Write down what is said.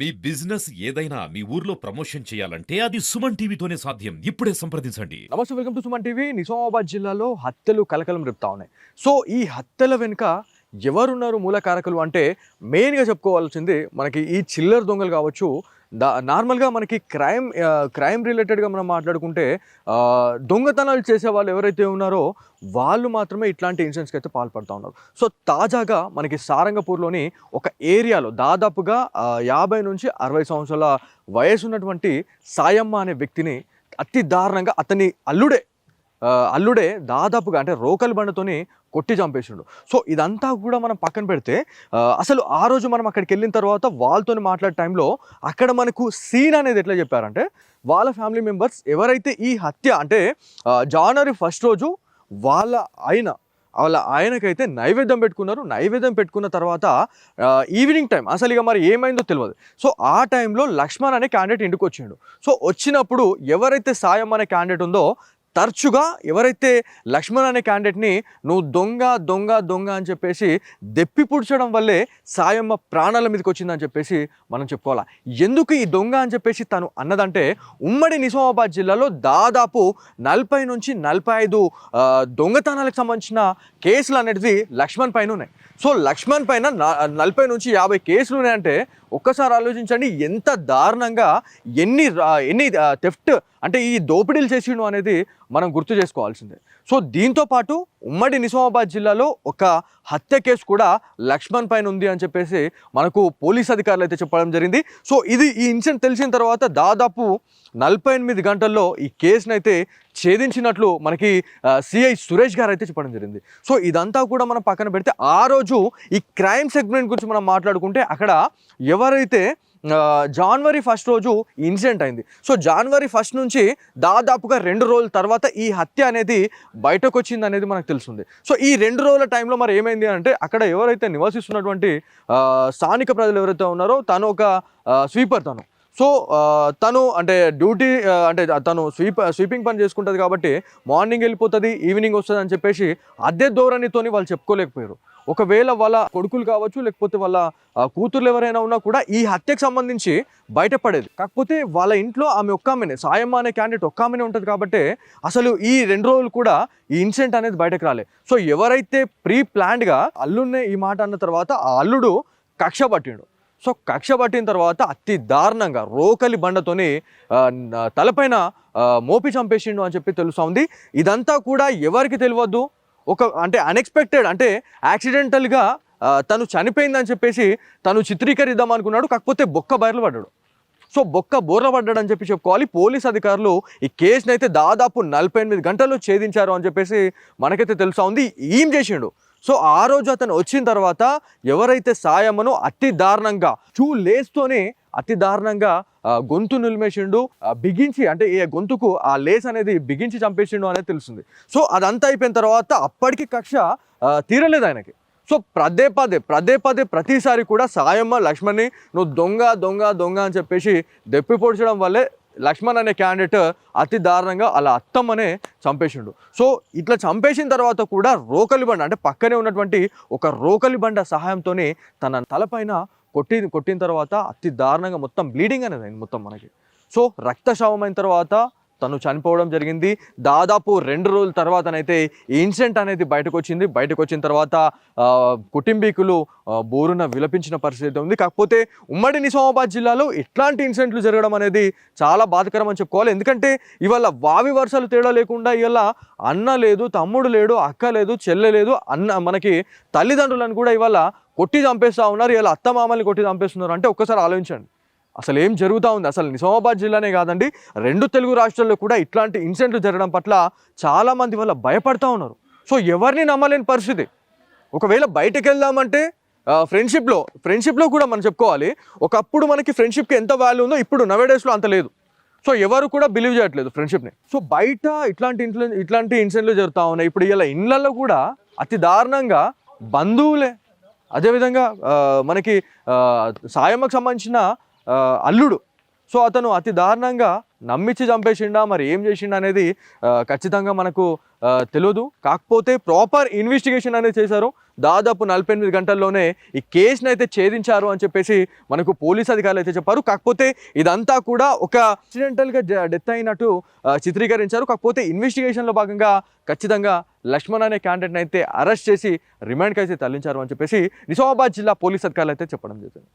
మీ business ఏదైనా మీ ఊర్లో promotion చేయాలంటే అది సుమన్ టీవీతోనే సాధ్యం. ఇప్పుడే సంప్రదించండి. నమస్తే, welcome to Suman TV. Nizamabad జిల్లాలో హత్యలు కలకలం రేపుతా ఉన్నాయి. సో ఈ హత్యల వెనుక ఎవరున్నారు మూల కారకులు అంటే మెయిన్గా చెప్పుకోవాల్సింది మనకి ఈ చిల్లర దొంగలు కావచ్చు. నార్మల్గా మనకి క్రైమ్ రిలేటెడ్గా మనం మాట్లాడుకుంటే దొంగతనాలు చేసే వాళ్ళు ఎవరైతే ఉన్నారో వాళ్ళు మాత్రమే ఇట్లాంటి ఇన్సిడెంట్స్కి అయితే పాల్పడుతూ ఉన్నారు. సో తాజాగా మనకి సారంగపూర్లోని ఒక ఏరియాలో దాదాపుగా 50 నుంచి 60 సంవత్సరాల వయసు ఉన్నటువంటి సాయమ్మ అనే వ్యక్తిని అతి దారుణంగా అతని అల్లుడే దాదాపుగా అంటే రోకల్ బండతోని కొట్టి చంపేసిండు. సో ఇదంతా కూడా మనం పక్కన పెడితే అసలు ఆ రోజు మనం అక్కడికి వెళ్ళిన తర్వాత వాళ్ళతో మాట్లాడే టైంలో అక్కడ మనకు సీన్ అనేది ఎట్లా చెప్పారంటే వాళ్ళ ఫ్యామిలీ మెంబర్స్ ఎవరైతే ఈ హత్య అంటే జనవరి 1 రోజు వాళ్ళ ఆయనకైతే నైవేద్యం పెట్టుకున్నారు. నైవేద్యం పెట్టుకున్న తర్వాత ఈవినింగ్ టైం అసలు ఇక మరి ఏమైందో తెలియదు. సో ఆ టైంలో లక్ష్మణ్ అనే క్యాండిడేట్ ఇంటికి వచ్చిండు. సో వచ్చినప్పుడు ఎవరైతే సాయం అనే క్యాండిడేట్ ఉందో తరచుగా ఎవరైతే లక్ష్మణ్ అనే క్యాండిడేట్ని నువ్వు దొంగ అని చెప్పేసి దెప్పి పుడ్చడం వల్లే సాయమ్మ ప్రాణాల మీదకి వచ్చిందని చెప్పేసి మనం చెప్పుకోవాలి. ఎందుకు ఈ దొంగ అని చెప్పేసి తను అన్నదంటే ఉమ్మడి నిజామాబాద్ జిల్లాలో దాదాపు 40 నుంచి 45 దొంగతనాలకు సంబంధించిన కేసులు అనేది లక్ష్మణ్ పైన ఉన్నాయి. సో లక్ష్మణ్ పైన 40 నుంచి 50 కేసులు ఉన్నాయంటే ఒక్కసారి ఆలోచించండి ఎంత దారుణంగా ఎన్ని థెఫ్ట్ అంటే ఈ దోపిడీలు చేసిండు అనేది మనం గుర్తు చేసుకోవాల్సిందే. సో దీంతో పాటు ఉమ్మడి నిజామాబాద్ జిల్లాలో ఒక హత్య కేసు కూడా లక్ష్మణ్ పైన ఉంది అని చెప్పేసి మనకు పోలీస్ అధికారులు అయితే చెప్పడం జరిగింది. సో ఈ ఇన్సిడెంట్ తెలిసిన తర్వాత దాదాపు 48 గంటల్లో ఈ కేసును అయితే ఛేదించినట్లు మనకి సిఐ సురేష్ గారు అయితే చెప్పడం జరిగింది. సో ఇదంతా కూడా మనం పక్కన పెడితే ఆ రోజు ఈ క్రైమ్ సెగ్మెంట్ గురించి మనం మాట్లాడుకుంటే అక్కడ ఎవరైతే జనవరి 1 రోజు ఇన్సిడెంట్ అయింది. సో జనవరి 1 నుంచి దాదాపుగా 2 రోజుల తర్వాత ఈ హత్య అనేది బయటకు వచ్చింది అనేది మనకు తెలుస్తుంది. సో ఈ 2 రోజుల టైంలో మరి ఏమైంది అంటే అక్కడ ఎవరైతే నివసిస్తున్నటువంటి స్థానిక ప్రజలు ఎవరైతే ఉన్నారో తను ఒక స్వీపర్ సో తను అంటే డ్యూటీ అంటే తను స్వీపింగ్ పని చేసుకుంటుంది కాబట్టి మార్నింగ్ వెళ్ళిపోతుంది, ఈవినింగ్ వస్తుంది అని చెప్పేసి అదే ధోరణితోని వాళ్ళు చెప్పుకోలేకపోయారు. ఒకవేళ వాళ్ళ కొడుకులు కావచ్చు లేకపోతే వాళ్ళ కూతుర్లు ఎవరైనా ఉన్నా కూడా ఈ హత్యకు సంబంధించి బయటపడేది. కాకపోతే వాళ్ళ ఇంట్లో ఆమె ఒక్కామెనే సాయమ్మ అనే క్యాండిడేట్ ఒక్కామెనే ఉంటుంది కాబట్టి అసలు ఈ 2 రోజులు కూడా ఈ ఇన్సిడెంట్ అనేది బయటకు రాలేదు. సో ఎవరైతే ప్రీ ప్లాన్డ్గా అల్లుడినే ఈ మాట అన్న తర్వాత ఆ అల్లుడు కక్ష పట్టిండు. సో కక్ష పట్టిన తర్వాత అతి దారుణంగా రోకలి బండతోని తలపైన మోపి చంపేసిండు అని చెప్పి తెలుస్తూ ఉంది. ఇదంతా కూడా ఎవరికి తెలియవద్దు, అంటే అన్ఎక్స్పెక్టెడ్ అంటే యాక్సిడెంటల్గా తను చనిపోయిందని చెప్పేసి తను చిత్రీకరిద్దాం అనుకున్నాడు. కాకపోతే బొక్క బయలు పడ్డాడు. సో బోర్ల పడ్డాడు అని చెప్పి చెప్పుకోవాలి. పోలీస్ అధికారులు ఈ కేసుని అయితే దాదాపు 48 గంటల్లో ఛేదించారు అని చెప్పేసి మనకైతే తెలుస్తూ ఉంది. ఏం చేసిండు? సో ఆ రోజు అతను వచ్చిన తర్వాత ఎవరైతే సాయమ్మను అతి దారుణంగా లేస్తోనే అతి దారుణంగా గొంతు నిలిమేసిండు, బిగించి అంటే ఏ గొంతుకు ఆ లేస్ అనేది బిగించి చంపేసిండు అనేది తెలుస్తుంది. సో అదంతా అయిపోయిన తర్వాత అప్పటికి కక్ష తీరలేదు ఆయనకి. సో పదే పదే ప్రతిసారి కూడా సాయమ్మ లక్ష్మణ్ని నువ్వు దొంగ అని చెప్పేసి దెప్పి పొడిచడం వల్లే లక్ష్మణ్ అనే క్యాండిడేట్ అతి దారుణంగా అలా అత్తమ్మనే చంపేసిండు. సో ఇట్లా చంపేసిన తర్వాత కూడా రోకలి బండ అంటే పక్కనే ఉన్నటువంటి ఒక రోకలి బండ సహాయంతోనే తన తలపైన కొట్టిన తర్వాత అతి దారుణంగా మొత్తం బ్లీడింగ్ అనేది అయింది మొత్తం మనకి. సో రక్తస్రావం అయిన తర్వాత తను చనిపోవడం జరిగింది. దాదాపు 2 రోజుల తర్వాతనైతే ఈ ఇన్సిడెంట్ అనేది బయటకు వచ్చిన తర్వాత కుటుంబీకులు బోరున విలపించిన పరిస్థితి ఉంది. కాకపోతే ఉమ్మడి నిజామాబాద్ జిల్లాలో ఇట్లాంటి ఇన్సిడెంట్లు జరగడం అనేది చాలా బాధాకరం అని చెప్పుకోవాలి. ఎందుకంటే ఇవాళ వావి వరుసలు తేడా లేకుండా ఇవాళ అన్న లేదు, తమ్ముడు లేడు, అక్క లేదు, చెల్లె లేదు, మనకి తల్లిదండ్రులను కూడా ఇవాళ కొట్టి చంపేస్తూ ఉన్నారు. ఇవాళ అత్తమామల్ని కొట్టి చంపేస్తున్నారు. అంటే ఒక్కసారి ఆలోచించండి అసలు ఏం జరుగుతూ ఉంది. అసలు నిజామాబాద్ జిల్లానే కాదండి 2 తెలుగు రాష్ట్రాల్లో కూడా ఇట్లాంటి ఇన్సిడెంట్లు జరగడం పట్ల చాలామంది వల్ల భయపడతా ఉన్నారు. సో ఎవరిని నమ్మలేని పరిస్థితి. ఒకవేళ బయటకు వెళ్దామంటే ఫ్రెండ్షిప్లో కూడా మనం చెప్పుకోవాలి. ఒకప్పుడు మనకి ఫ్రెండ్షిప్కి ఎంత వాల్యూ ఉందో ఇప్పుడు నవేడేస్లో అంత లేదు. సో ఎవరు కూడా బిలీవ్ చేయట్లేదు ఫ్రెండ్షిప్ని. సో బయట ఇట్లాంటి ఇన్సిడెంట్లు జరుగుతూ ఉన్నాయి. ఇప్పుడు ఇలా ఇళ్ళల్లో కూడా అతి దారుణంగా బంధువులే, అదేవిధంగా మనకి సాయమ్మకు సంబంధించిన అల్లుడు సో అతను అతి దారుణంగా నమ్మించి చంపేసిండా మరి ఏం చేసిండా అనేది ఖచ్చితంగా మనకు తెలియదు. కాకపోతే ప్రాపర్ ఇన్వెస్టిగేషన్ అనేది చేశారు. దాదాపు 48 గంటల్లోనే ఈ కేసును అయితే ఛేదించారు అని చెప్పేసి మనకు పోలీస్ అధికారులు అయితే చెప్పారు. కాకపోతే ఇదంతా కూడా ఒక యాక్సిడెంటల్గా డెత్ అయినట్టు చిత్రీకరించారు. కాకపోతే ఇన్వెస్టిగేషన్లో భాగంగా ఖచ్చితంగా లక్ష్మణ్ అనే క్యాండిడేట్ని అయితే అరెస్ట్ చేసి రిమాండ్కి అయితే తరలించారు అని చెప్పేసి నిజామాబాద్ జిల్లా పోలీస్ అధికారులు అయితే చెప్పడం జరిగింది.